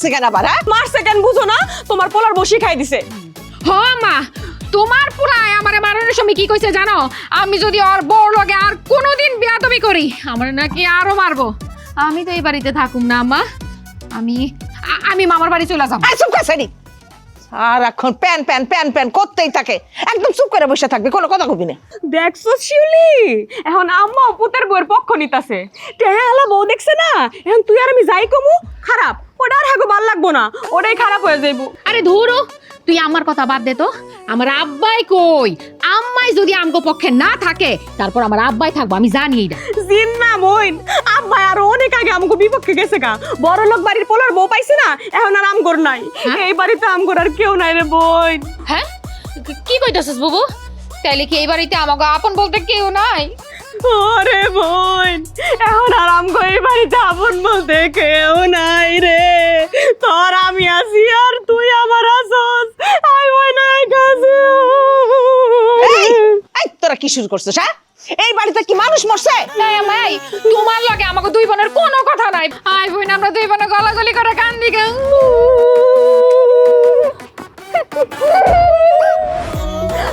মারছে কেন আবার? হ্যাঁ, মারছে কেন বুঝো না? তোমার পোলার বসি খাই দিছে। হ মা, তোমার পোলায় আমারে মারানোর সময় কি কইছে জানো? আমি যদি ওর বড় লগে আর কোনোদিন বিয়াদবি করি আমার নাকি আরো মারবো। আমি তো এই বাড়িতে থাকুম না মা, আমি মামার বাড়ি চলে যাবো। চুপ কর সারি। সারাক্ষণ প্যান প্যান প্যান প্যান করতেই থাকে, একদম চুপ করে বসে থাকবে, কোনো কথা কবি না। দেখছো শিউলি, এখন আম্মা পুতের বউয়ের পক্ষ নিতাছে। টেহালা বউ দেখছে না, এখন তুই আর আমি যাই কমু খারাপ, ওটা আর হাগো ভাল লাগবো না, ওটাই খারাপ হয়ে যাইবো। আরে ধুরো, তুই আমার কথা বাদ দে তো। আমার আব্বাই কই? আম্মাই যদি আমগো পক্ষে না থাকে তারপর আমার আব্বাই থাকবো, আমি জানি এটা। জিন্না মইন, আব্বা আর অনেক আগে আমগো বিপক্ষে গেছে গা। বড় লোক বাড়ির পোলার বউ পাইছে না, এখন আর আমগোর নাই। এই বাড়িতে আমগোর আর কেউ নাই রে বোন। হ্যাঁ, কি কইতাছিস বাবু? তাইলে কি এই বাড়িতে আমাকে আপন বলতে কেউ নাই? ওরে বোন, এখন আর আমগো এই বাড়িতে আপন বলতে কেউ নাই রে। তোর আমি আছি আর তুই আমার আসস, আই ওই নাই কাছে। এই এই তোরা কি শুরু করছিস? হ্যাঁ, এই বাড়িতে কি মানুষ মরছে? নাই আমাই, তোমার লাগে আমাকে দুই বোনের কোনো কথা নাই। আই বোন আমরা দুই বোনে গলাগলি করে কান্দি।